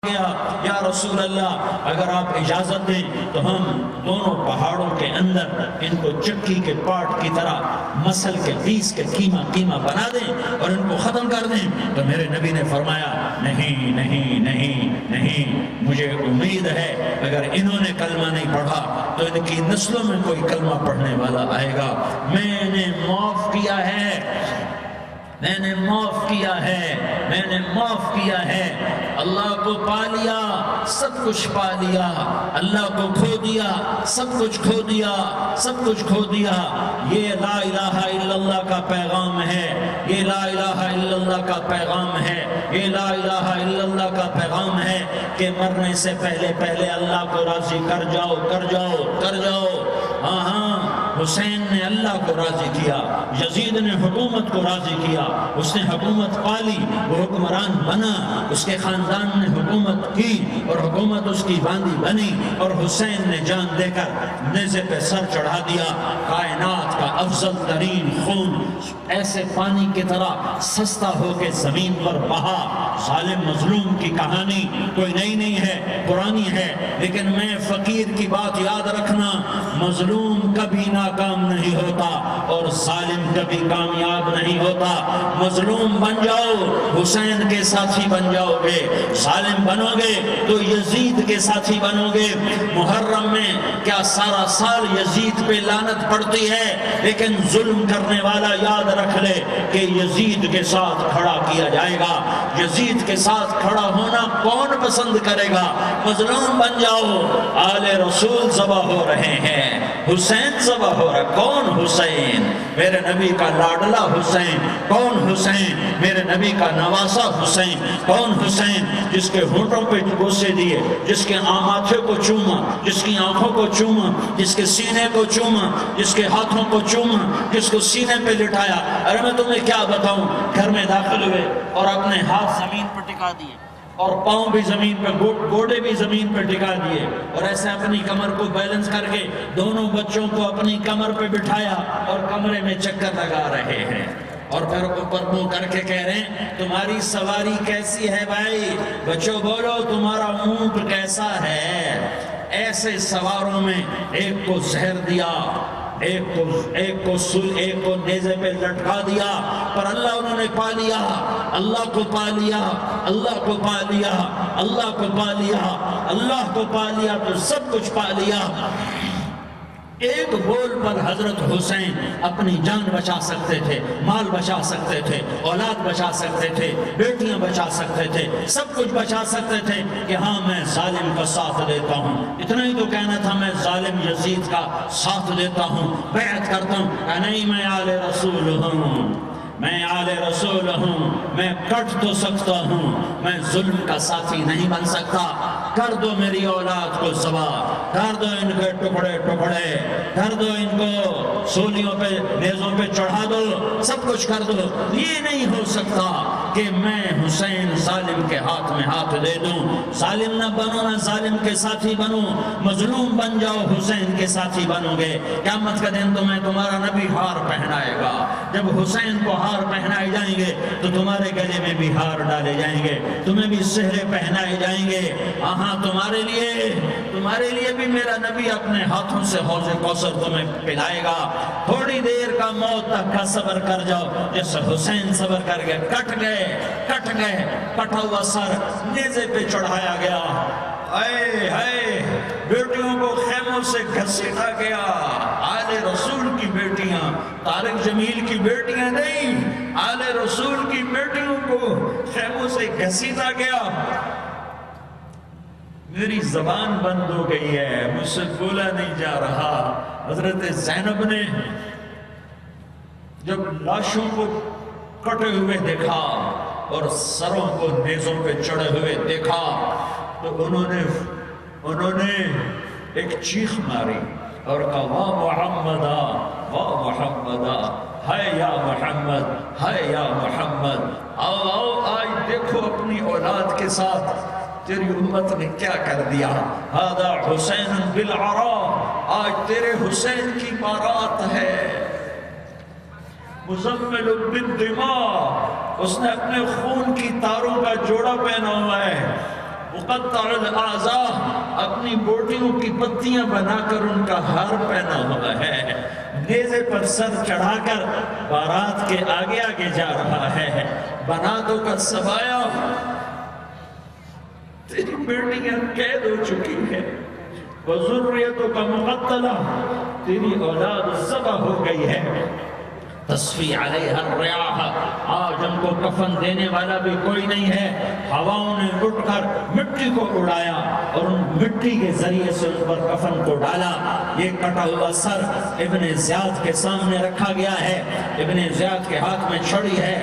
گیا یا رسول اللہ اگر آپ اجازت دیں تو ہم دونوں پہاڑوں کے اندر ان کو چکی کے پاٹ کی طرح مسل کے پیس کے قیمہ بنا دیں اور ان کو ختم کر دیں. تو میرے نبی نے فرمایا نہیں نہیں نہیں نہیں، مجھے امید ہے اگر انہوں نے کلمہ نہیں پڑھا تو ان کی نسلوں میں کوئی کلمہ پڑھنے والا آئے گا. میں نے معاف کیا ہے، میں نے معاف کیا ہے، میں نے معاف کیا ہے. اللہ کو پا لیا سب کچھ پا لیا، اللہ کو کھو دیا سب کچھ کھو دیا، سب کچھ کھو دیا. یہ لا الہ الا اللہ کا پیغام ہے، یہ لا الہ الا اللہ کا پیغام ہے، یہ لا الہ الا اللہ کا پیغام ہے کہ مرنے سے پہلے اللہ کو راضی کر جاؤ کر جاؤ کر جاؤ. ہاں حسین نے اللہ کو راضی کیا، یزید نے حکومت کو راضی کیا، اس نے حکومت پالی، وہ حکمران بنا، اس کے خاندان نے حکومت کی اور حکومت اس کی باندھی بنی، اور حسین نے جان دے کر نیزے پہ سر چڑھا دیا. کائنات کا افضل ترین خون ایسے پانی کی طرح سستا ہو کے زمین پر بہا. ظالم مظلوم کی کہانی کوئی نئی نہیں ہے، پرانی ہے، لیکن میں فقیر کی بات یاد رکھنا، مظلوم کبھی ناکام نہیں ہوتا اور ظالم کبھی کامیاب نہیں ہوتا. مظلوم بن جاؤ حسین کے ساتھی بن جاؤ گے، ظالم بنو گے تو یزید کے ساتھی بنو گے. محرم میں کیا سارا سال یزید پہ لعنت پڑتی ہے، لیکن ظلم کرنے والا یاد رکھ لے کہ یزید کے ساتھ کھڑا کیا جائے گا. یزید کے ساتھ کھڑا ہونا کون پسند کرے گا؟ مظلوم بن جاؤ. آل رسول ذبح ہو رہے ہیں، حسین ذبح ہو رہا. کون حسین؟ میرے نبی کا لاڈلا حسین. کون حسین؟ میرے نبی کا نواسا حسین. کون حسین؟ جس کے ہونٹوں پہ بوسے دیے، جس کے ماتھے کو چوما، جس کی آنکھوں کو چوما، جس کے سینے کو چوما، جس کے ہاتھوں کو چوما، جس کو سینے پہ لٹایا. ارے میں تمہیں کیا بتاؤں، گھر میں داخل ہوئے اور اپنے ہاتھ زمین پر ٹکا دیے اور پاؤں بھی زمین پہ، گوڑے بھی زمین پہ ٹکا دیے، اور ایسے اپنی کمر کو بیلنس کر کے دونوں بچوں کو اپنی کمر پہ بٹھایا اور کمرے میں چکر لگا رہے ہیں، اور پھر اوپر منہ کر کے کہہ رہے ہیں تمہاری سواری کیسی ہے بھائی؟ بچوں بولو تمہارا اونٹ کیسا ہے؟ ایسے سواروں میں ایک کو زہر دیا، ایک کو نیزے پہ لٹکا دیا، پر اللہ انہوں نے پا لیا، اللہ کو پا لیا، اللہ کو پا لیا، اللہ کو پا لیا، اللہ کو پا لیا تو سب کچھ پا لیا. ایک بول پر حضرت حسین اپنی جان بچا سکتے تھے، مال بچا سکتے تھے، اولاد بچا سکتے تھے، بیٹیاں بچا سکتے تھے، سب کچھ بچا سکتے تھے کہ ہاں میں ظالم کا ساتھ دیتا ہوں. اتنا ہی تو کہنا تھا میں ظالم یزید کا ساتھ دیتا ہوں، بیعت کرتا ہوں. نہیں، میں آل رسول ہوں، میں آل رسول ہوں، میں کٹ تو سکتا ہوں، میں ظلم کا ساتھی نہیں بن سکتا. کر دو میری اولاد کو ذبح، کر دو ان کے ٹکڑے ٹکڑے، کر دو ان کو سولیوں پہ نیزوں پہ چڑھا دو، سب کچھ کر دو. یہ نہیں ہو سکتا کہ میں حسین ظالم کے ہاتھ میں ہاتھ دے دوں. ظالم نہ بنو، نہ ظالم کے ساتھی بنو، مظلوم بن جاؤ، حسین کے ساتھی بنو گے. قیامت کا دن تمہیں تمہارا نبی ہار پہنائے گا. جب حسین کو ہار پہنائے جائیں گے تو تمہارے گلے میں بھی ہار ڈالے جائیں گے، تمہیں بھی سہرے پہنائے جائیں گے. ہاں تمہارے لیے بھی میرا نبی اپنے ہاتھوں سے حوض کوثر تمہیں پلائے گا. تھوڑی دیر کا موت تک کا صبر کر جاؤ، جیسے حسین صبر کر گئے. کٹ گئے، کٹا ہوا سر نیزے پہ چڑھایا گیا. اے ہائے، بیٹیوں کو خیموں سے گھسیٹا گیا. آل رسول کی بیٹیاں، طارق جمیل کی بیٹیاں نہیں، آل رسول کی بیٹیوں کو خیموں سے گھسیٹا گیا. میری زبان بند ہو گئی ہے، مجھ سے بولا نہیں جا رہا. حضرت زینب نے جب لاشوں کو کٹے ہوئے دیکھا اور سروں کو نیزوں پہ چڑھے ہوئے دیکھا تو انہوں نے ایک چیخ ماری اور کہا واہ محمدہ، واہ محمدہ، ہے یا محمد، ہے یا محمد. آؤ آج دیکھو اپنی اولاد کے ساتھ تیری امت نے کیا کر دیا. ہذا حسین بالعراء، آج تیرے حسین کی بارات ہے. مزمل بالدماء، اس نے اپنے خون کی تاروں کا جوڑا پہنا ہوا ہے. مقطع الاعضاء، اپنی بوٹیوں کی پتیاں بنا کر ان کا ہار پہنا ہوا ہے، نیزے پر سر چڑھا کر بارات کے آگے آگے جا رہا ہے، بناتوں کا سبایا، تیری بیٹیاں قید ہو چکی ہے، وذریتوں کا مقتلہ، تیری اولاد ذبح ہو گئی ہے، تصفی علیہ الریاح، آج ہم کو کفن دینے والا بھی کوئی نہیں ہے، ہواؤں نے اٹھ کر مٹی کو اڑایا اور ان مٹی کے ذریعے سے ان پر کفن کو ڈالا۔ یہ کٹا ہوا سر ابن زیاد کے سامنے رکھا گیا ہے، ابن زیاد کے ہاتھ میں چھڑی ہے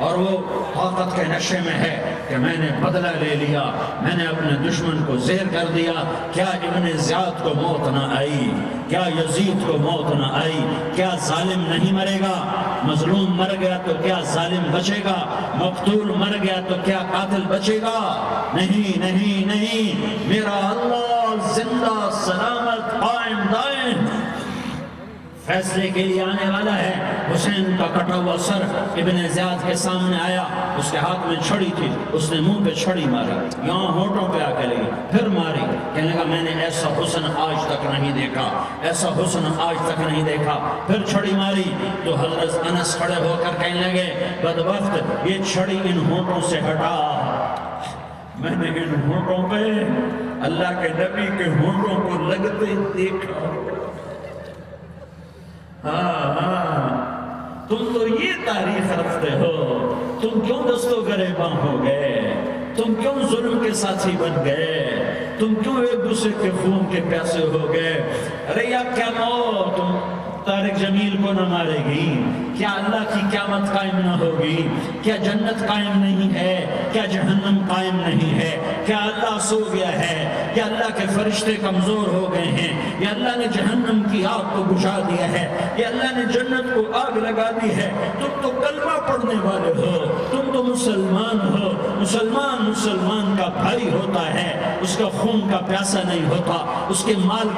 اور وہ طاقت کے نشے میں ہے کہ میں نے بدلہ لے لیا، میں نے اپنے دشمن کو زیر کر دیا۔ کیا ابن زیاد کو موت نہ آئی؟ کیا یزید کو موت نہ آئی؟ کیا ظالم نہیں مرے گا؟ مظلوم مر گیا تو کیا ظالم بچے گا؟ مقتول مر گیا تو کیا قاتل بچے گا؟ نہیں نہیں نہیں، میرا اللہ زندہ سلامت قائم دائم فیصلے کے لیے آنے والا ہے۔ حسین کا کٹا ہوا سر ابن زیاد کے سامنے آیا، اس کے ہاتھ میں چھڑی تھی، اس نے منہ پہ چھڑی ماری، یہاں ہونٹوں پہ آ کے لگی، پھر ماری، کہنے لگا میں نے ایسا حسن آج تک نہیں دیکھا، ایسا حسن آج تک نہیں دیکھا، پھر چھڑی ماری تو حضرت انس کھڑے ہو کر کہنے لگے بدبخت یہ چھڑی ان ہونٹوں سے ہٹا، میں نے ان ہونٹوں پہ اللہ کے نبی کے ہونٹوں کو لگتے دیکھا۔ ہاں تم تو یہ تاریخ رکھتے ہو، تم کیوں دستوں گریباں ہو گئے، تم کیوں ظلم کے ساتھی بن گئے، تم کیوں ایک دوسرے کے خون کے پیاسے ہو گئے؟ ارے یا کیا موت تم طارق جمیل کو نہ مارے گی؟ کیا اللہ کی قیامت قائم نہ ہوگی؟ کیا جنت قائم نہیں ہے؟ کیا جہنم قائم نہیں ہے؟ کیا اللہ سو گیا ہے؟ کیا اللہ کے فرشتے کمزور ہو گئے ہیں؟ یا اللہ نے جہنم کی آگ کو بجھا دیا ہے؟ یا اللہ نے جنت کو آگ لگا دی ہے؟ تم تو کلمہ پڑھنے والے ہو، تم تو مسلمان ہو۔ مسلمان کا بھائی ہوتا ہے، اس کا خون کا پیاسا نہیں ہوتا، اس کے مال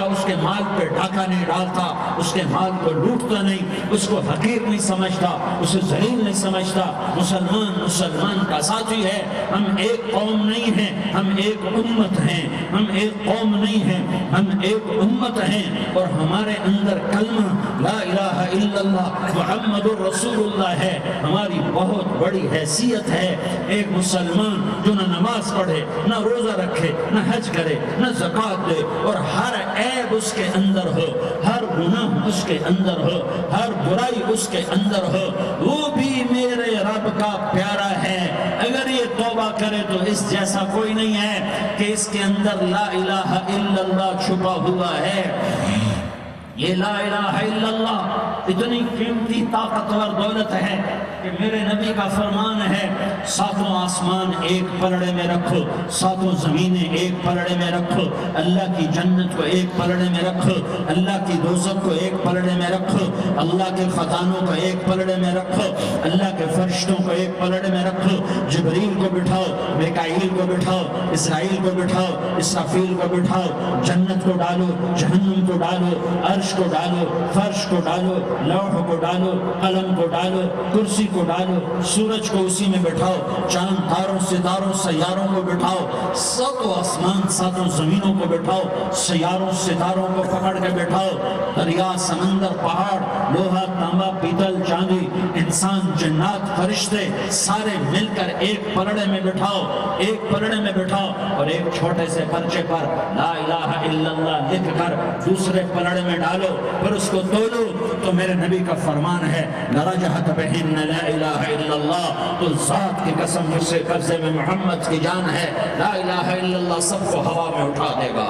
اس کے مال پہ ڈاکہ نہیں ڈالتا، اس کے مال کو لوٹتا نہیں، اس کو حقیر نہیں سمجھتا، اسے ذلیل نہیں سمجھتا۔ مسلمان کا ساتھی ہے۔ ہم ایک قوم نہیں ہیں، ہم ایک امت ہیں، ہم ایک قوم نہیں ہیں، ہم ایک امت ہیں، اور ہمارے اندر کلمہ لا الہ الا اللہ محمد الرسول اللہ ہے، ہماری بہت بڑی حیثیت ہے۔ ایک مسلمان جو نہ نماز پڑھے، نہ روزہ رکھے، نہ حج کرے، نہ زکوٰۃ دے، اور ہر عیب اس کے اندر ہو، ہر گناہ اس کے اندر ہو، ہر برائی اس کے اندر ہو، وہ بھی میرے رب کا پیارا ہے۔ اگر یہ توبہ کرے تو اس جیسا کوئی نہیں ہے کہ اس کے اندر لا الہ الا اللہ چھپا ہوا ہے۔ یہ لا الہ الا اللہ اتنی قیمتی طاقتور دولت ہے کہ میرے نبی کا فرمان ہے ساتوں آسمان ایک پلڑے میں رکھو، ساتوں زمینیں ایک پلڑے میں رکھو، اللہ کی جنت کو ایک پلڑے میں رکھو، اللہ کی دوزخ کو ایک پلڑے میں رکھو، اللہ کے خزانوں کو ایک پلڑے میں رکھو، اللہ کے فرشتوں کو ایک پلڑے میں رکھو، جبریل کو بٹھاؤ، میکائیل کو بٹھاؤ، اسرائیل کو بٹھاؤ، اسرافیل کو بٹھاؤ، جنت کو ڈالو، جہنم کو ڈالو، عرش کو ڈالو، فرش کو ڈالو، لوح کو ڈالو، قلم کو ڈالو، کرسی کو ڈالو، سورج کو اسی میں بٹھاؤ، چاند تاروں ستاروں سیاروں کو بٹھاؤ، ساتوں آسمان ساتوں زمینوں کو بٹھاؤ، سیاروں ستاروں کو پکڑ کے بٹھاؤ، دریا سمندر پہاڑ لوہا تانبا پیتل چاندی انسان جنات فرشتے سارے مل کر ایک پلڑے میں بٹھاؤ، ایک پلڑے میں بٹھاؤ، اور ایک چھوٹے سے پرچے پر لا الہ الا اللہ لکھ کر دوسرے پلڑے میں ڈالو، پھر اس کو تولو تو میرے نبی کا فرمان ہے لرجحت بہن لا الہ الا اللہ، تو ذات کی قسم جس سے قبضے میں محمد کی جان ہے، لا الہ الا اللہ سب کو ہوا میں اٹھا دے گا۔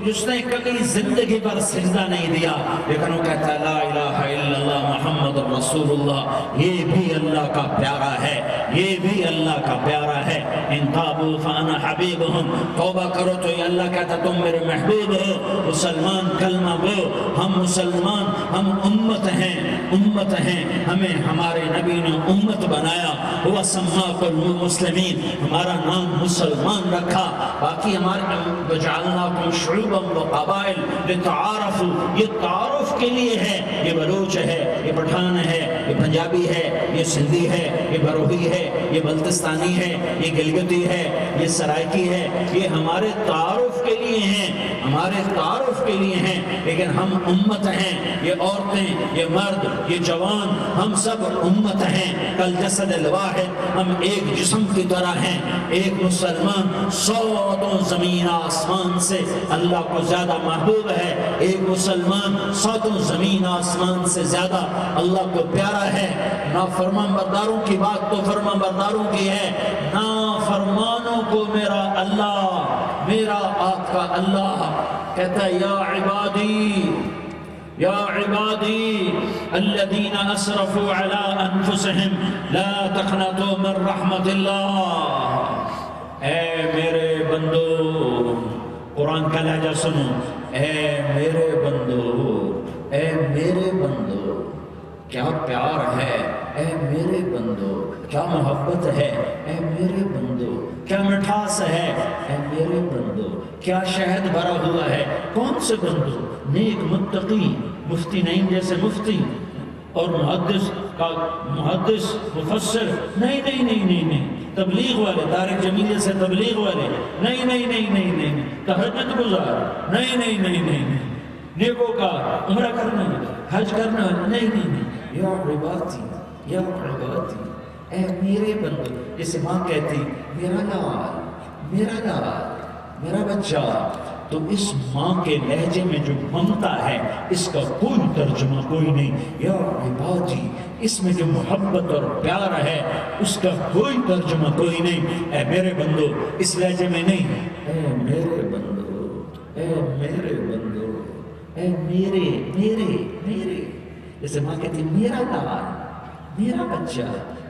جس نے کبھی زندگی پر سجدہ نہیں دیا لیکن وہ کہتا ہے لا الہ الا اللہ محمد رسول اللہ، یہ بھی اللہ کا پیارا ہے، یہ بھی اللہ کا پیارا ہے۔ ان تابوا فانا حبیبہم، توبہ کرو تو یہ اللہ کہتا تم میرے محبوب ہو۔ مسلمان کلمہ گو، ہم مسلمان، ہم امت ہیں، ہمیں ہمارے نبی نے امت بنایا، وہ سماکم المسلمین، ہمارا نام مسلمان رکھا، باقی ہمارے وجعلناکم جعلناکم شعوبا وقبائل لتعارفوا، یہ تعارف کے لیے ہے. یہ بلوچ ہے، یہ پٹھان ہے، یہ پنجابی ہے، یہ سندھی ہے، یہ بروہی ہے، یہ بلتستانی ہے، یہ گلگتی ہے، یہ سرائکی ہے. یہ ہمارے تعارف کے لیے ہیں، ہمارے تعارف کے لیے ہیں. لیکن ہم امت ہیں، یہ عورتیں، یہ مرد، یہ جوان، ہم سب امت ہیں. کل جسد الواحد، ہم ایک جسم کی طرح ہیں. ایک مسلمان سوتوں زمین آسمان سے اللہ کو زیادہ محبوب ہے. ایک مسلمان سوتوں زمین آسمان سے زیادہ اللہ کو پیارا ہے. نافرمان برداروں کی بات تو فرمان برداروں کی ہے، نافرمانوں کو میرا اللہ، میرا آپ کا اللہ کہتا ہے یا عبادی، یا عبادی الذین اسرفوا علی انفسہم لا تقنطوا من رحمت اللہ. اے میرے بندو، قرآن کا لہجہ سنو، اے میرے بندو، اے میرے بندو، کیا پیار ہے، اے میرے بندو، کیا محبت ہے، اے میرے بندو، کیا مٹھاس ہے، اے میرے بندو، کیا شہد بھرا ہوا ہے. کون سے بندو؟ نیک متقی، مفتی نعیم جیسے مفتی اور محدث کا محدث مفسر، نہیں نہیں نہیں نہیں نہیں، تبلیغ والے، طارق جمیل جیسے تبلیغ والے، نہیں نہیں نہیں نہیں نہیں، تہجد گزار، نہیں نہیں نہیں نہیں، نیکوں کا عمرہ کرنا، حج کرنا، نہیں نہیں نہیں. یا عبادی، یا عبادی، اے میرے بندو. جیسے ماں کہتی میرا لال، میرا لال، میرا بچہ، تو اس ماں کے لہجے میں جو ممتا ہے اس کا کوئی ترجمہ کوئی نہیں. یا عبادی، اس میں جو محبت اور پیار ہے اس کا کوئی ترجمہ کوئی نہیں. اے میرے بندو، اس لہجے میں نہیں، اے میرے بندو، اے میرے بندو، اے میرے میرے میرے. جیسے ماں کہتی میرا لال، میرا بچہ،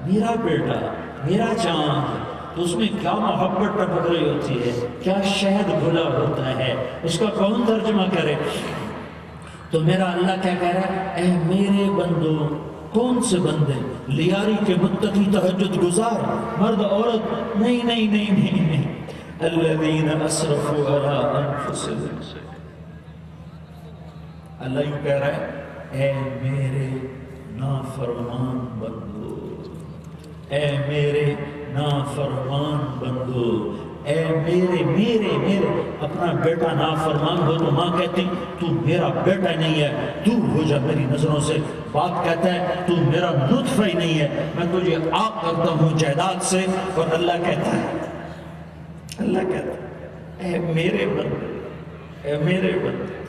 میرا بیٹا، میرا چاند، تو اس میں کیا محبت ٹپک رہی ہوتی ہے، کیا شہد گھلا ہوتا ہے، اس کا کون ترجمہ کرے. تو میرا اللہ کیا کہہ رہا ہے، اے میرے بندو. کون سے بندے؟ لیاری کے متقی، تہجد گزار، مرد عورت، نہیں نہیں نہیں نہیں نہیں. الذین اسرفوا علی انفسہم. اللہ یوں کہہ رہا ہے اے میرے نافرمان بندو، اے میرے نافرمان بندو، اے میرے میرے میرے. اپنا بیٹا نافرمان ہو تو ماں کہتی تو میرا بیٹا نہیں ہے، دور ہو جا میری نظروں سے. باپ کہتا ہے تو میرا نطفہ ہی نہیں ہے، میں تجھے آگ کرتا ہوں جائیداد سے. اور اللہ کہتا ہے، اللہ کہتا ہے اے میرے بندے، اے میرے بندے،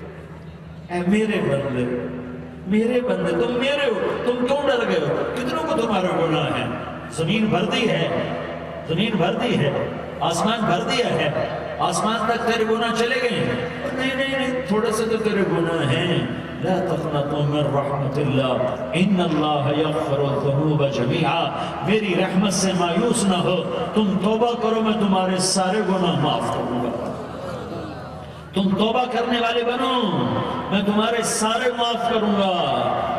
اے میرے بندے، میرے بندے، تم میرے ہو، تم کیوں ڈر گئے ہو؟ کتنوں کو تمہارا گناہ ہے؟ زمین بھر دی ہے، زمین بھر دی ہے، آسمان بھر دیا ہے، آسمان تک تیرے گناہ چلے گئے ہیں. نہیں نہیں نہیں، تھوڑے سے تو تیرے گناہ ہیں. لا تقنطوا من رحمت اللہ ان اللہ یغفر الذنوب جمیعا. میری رحمت سے مایوس نہ ہو، تم توبہ کرو، میں تمہارے سارے گناہ معاف کروں گا. تم توبہ کرنے والے بنو، میں تمہارے سارے معاف کروں گا.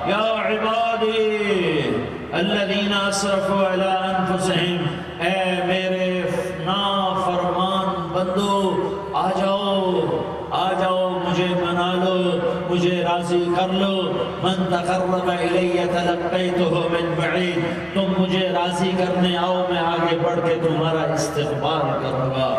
یا عبادی الذین اسرفوا علی انفسہم، اے میرے نافرمان بندو، آ جاؤ، آ جاؤ، مجھے منا لو، مجھے راضی کر لو. من تقرب الی تلقیتہ من بعید. تم مجھے راضی کرنے آؤ، میں آگے بڑھ کے تمہارا استقبال کروں گا.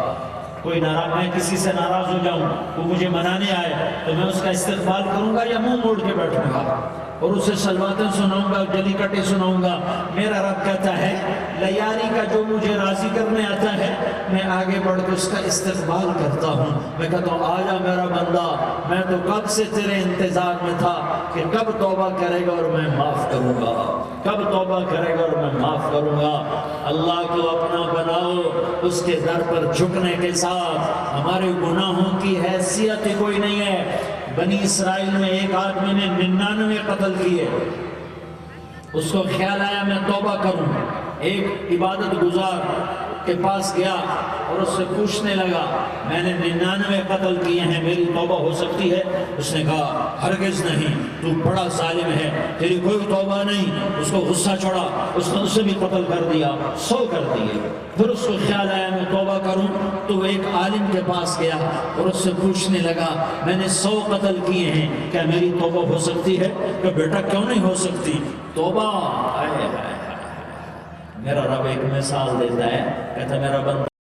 کوئی ناراض، میں کسی سے ناراض ہو جاؤں، وہ مجھے منانے آئے تو میں اس کا استقبال کروں گا یا منہ موڑ کے بیٹھوں گا اور اسے سلواتیں سناؤں گا، جلی کٹی سناؤں گا. میرا رب کہتا ہے لیاری کا جو مجھے راضی کرنے آتا ہے میں آگے بڑھ کے اس کا استقبال کرتا ہوں. میں کہتا ہوں آجا میرا بندہ، میں تو کب سے تیرے انتظار میں تھا کہ کب توبہ کرے گا اور میں معاف کروں گا، کب توبہ کرے گا اور میں معاف کروں گا. اللہ کو اپنا بناؤ، اس کے در پر جھکنے کے ساتھ. ہمارے گناہوں کی حیثیت ہی کوئی نہیں ہے. بنی اسرائیل میں ایک آدمی نے 99 قتل کیے، اس کو خیال آیا میں توبہ کروں. ایک عبادت گزار کے پاس گیا، اور اس سے پوچھنے لگا میں نے 99 قتل کیے ہیں، میری توبہ ہو سکتی ہے؟ اس نے کہا ہرگز نہیں، تو بڑا ظالم ہے، تیری کوئی توبہ نہیں۔ اس کو غصہ چڑھا، اس نے اسے بھی قتل کر دیا، 100 کر دیے۔ پھر اس کو خیال آیا میں توبہ کروں، تو وہ ایک عالم کے پاس گیا اور اس سے پوچھنے لگا میں نے 100 قتل کیے ہیں، کیا میری توبہ ہو سکتی ہے؟ کہ بیٹا کیوں نہیں ہو سکتی توبہ؟ میرا رب ایک مثال دیتا ہے، کہتا ہے میرا بندہ